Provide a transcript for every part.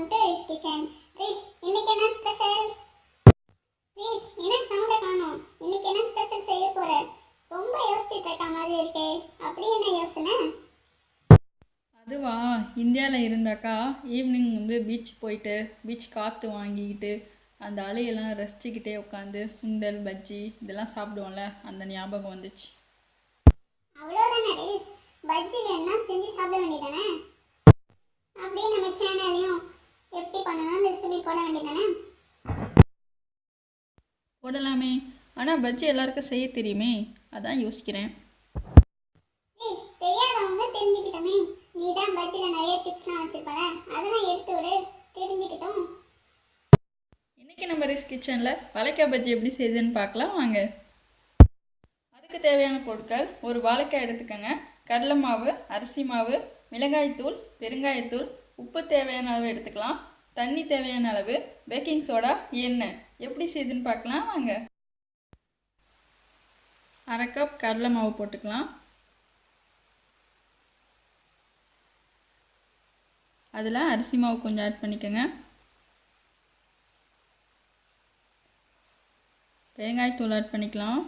Welcome to ரிஸ் kitchen. ரிஸ், இன்னைக்கு என்ன ஸ்பெஷல்? ரிஸ், என்ன சவுண்ட காணோம்? இன்னைக்கு என்ன ஸ்பெஷல் செய்ய போற? ரொம்ப யோசிச்சிட்டு இருக்க மாதிரி இருக்கே. அப்படி என்ன யோசனை? அதுவா, இந்தியாவில் இருந்தாக்கா ஈவினிங் வந்து பீச் போயிட்டு பீச் காற்று வாங்கிக்கிட்டு அந்த அலையெல்லாம் ரசிச்சுக்கிட்டே உட்காந்து சுண்டல் பஜ்ஜி இதெல்லாம் சாப்பிடுவோம்ல, அந்த ஞாபகம் வந்துச்சு. அவ்வளோதானே ரிஸ்? பஜ்ஜி வேணா செஞ்சு சாப்பிட வேண்டியதானே? அப்படியே நம்ம சேனலையும் எப்படி பண்ணணும்னு ரெசிபி போட வேண்டியதானே? போடலாமே, ஆனால் பஜ்ஜி எல்லாருக்கும் செய்ய தெரியுமே, அதான் யோசிக்கிறேன். ரிஸ், தெரியாதவங்க தெரிஞ்சுக்கிட்டோமே. நீ தான் பஜ்ஜியில் நிறைய டிப்ஸ்லாம் வச்சிருப்பல, அதெல்லாம் எடுத்து விடு, தெரிஞ்சுக்கிட்டோம். இன்றைக்கி நம்ம ரிஸ் கிச்சனில் வாழைக்காய் பஜ்ஜி எப்படி செய்யுதுன்னு பார்க்கலாம் வாங்க. அதுக்கு தேவையான பொருட்கள்: ஒரு வாழைக்காய் எடுத்துக்கோங்க, கடலை மாவு, அரிசி மாவு, மிளகாய்த்தூள், பெருங்காயத்தூள், உப்பு தேவையான அளவு எடுத்துக்கலாம், தண்ணி தேவையான அளவு, பேக்கிங் சோடா, எண்ணெய். எப்படி செய்யுதுன்னு பார்க்கலாம் வாங்க. அரை கப் கடலை மாவு போட்டுக்கலாம். அதில் அரிசி மாவு கொஞ்சம் ஆட் பண்ணிக்கோங்க. பெருங்காயத்தூள் ஆட் பண்ணிக்கலாம்.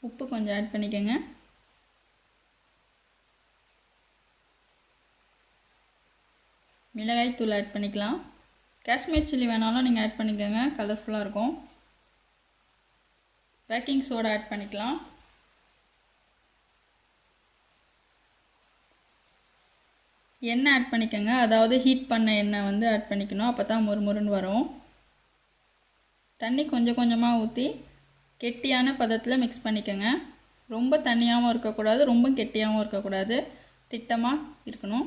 உப்பு கொஞ்சம் ஆட் பண்ணிக்கோங்க. மிளகாய்த்தூள் ஆட் பண்ணிக்கலாம். காஷ்மீர் சில்லி வேணாலும் நீங்கள் ஆட் பண்ணிக்கோங்க, கலர்ஃபுல்லாக இருக்கும். பேக்கிங் சோடா ஆட் பண்ணிக்கலாம். எண்ணெய் ஆட் பண்ணிக்கோங்க, அதாவது ஹீட் பண்ண எண்ணெய் வந்து ஆட் பண்ணிக்கணும், அப்போ தான் மொறுமொறுன்னு வரும். தண்ணி கொஞ்சம் கொஞ்சமாக ஊற்றி கெட்டியான பதத்தில் மிக்ஸ் பண்ணிக்கோங்க. ரொம்ப தண்ணியாகவும் இருக்கக்கூடாது, ரொம்ப கெட்டியாகவும் இருக்கக்கூடாது, திட்டமாக இருக்கணும்.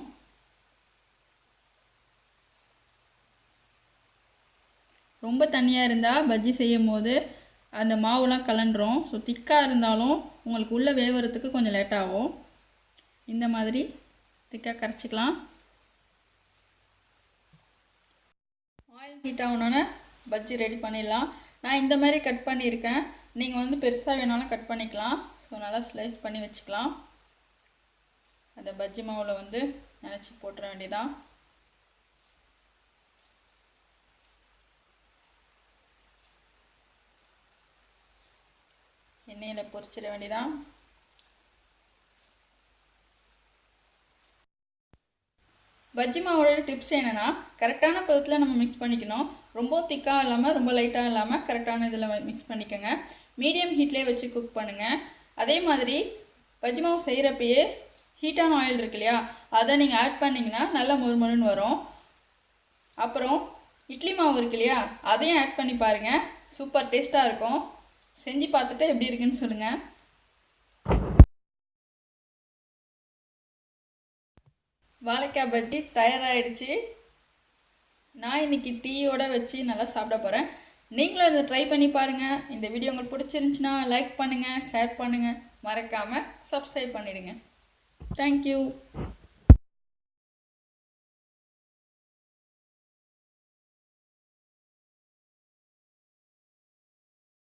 ரொம்ப தண்ணியாக இருந்தால் பஜ்ஜி செய்யும் போது அந்த மாவுலாம் கலண்டுரும். ஸோ திக்காக இருந்தாலும் உங்களுக்கு உள்ளே வேவறதுக்கு கொஞ்சம் லேட் ஆகும். இந்த மாதிரி திக்காக கரைச்சிக்கலாம். ஆயில் ஹீட் ஆகணுன்னு பஜ்ஜி ரெடி பண்ணிடலாம். நான் இந்த மாதிரி கட் பண்ணியிருக்கேன், நீங்கள் வந்து பெருசாக வேணாலும் கட் பண்ணிக்கலாம். ஸோ நல்லா ஸ்லைஸ் பண்ணி வச்சுக்கலாம். அந்த பஜ்ஜி மாவில் வந்து நினச்சி போட்டுற வேண்டியதான். எண்ணெயில் பொரிச்சிட வேண்டியதான். பஜ்ஜி மாவோட டிப்ஸ் என்னென்னா, கரெக்டான பதத்தில் நம்ம மிக்ஸ் பண்ணிக்கணும். ரொம்ப திக்காக இல்லாமல் ரொம்ப லைட்டாக இல்லாமல் கரெக்டான இதில் மிக்ஸ் பண்ணிக்கோங்க. மீடியம் ஹீட்லேயே வச்சு குக் பண்ணுங்கள். அதே மாதிரி பஜ்ஜி மாவு செய்கிறப்பயே ஹீட்டான ஆயில் இருக்கு இல்லையா, அதை நீங்கள் ஆட் பண்ணிங்கன்னா நல்லா மொறுமொறுன்னு வரும். அப்புறம் இட்லி மாவு இருக்கு இல்லையா, அதையும் ஆட் பண்ணி பாருங்கள், சூப்பர் டேஸ்ட்டாக இருக்கும். செஞ்சு பார்த்துட்டு எப்படி இருக்குன்னு சொல்லுங்கள். வாழைக்காய் பஜ்ஜி தயாராகிடுச்சு. நான் இன்றைக்கி டீயோடு வச்சு நல்லா சாப்பிட போகிறேன். நீங்களும் இதை ட்ரை பண்ணி பாருங்கள். இந்த வீடியோ உங்களுக்கு பிடிச்சிருந்துச்சுன்னா லைக் பண்ணுங்கள், ஷேர் பண்ணுங்கள், மறக்காமல் சப்ஸ்கிரைப் பண்ணிவிடுங்க. தேங்க்யூ.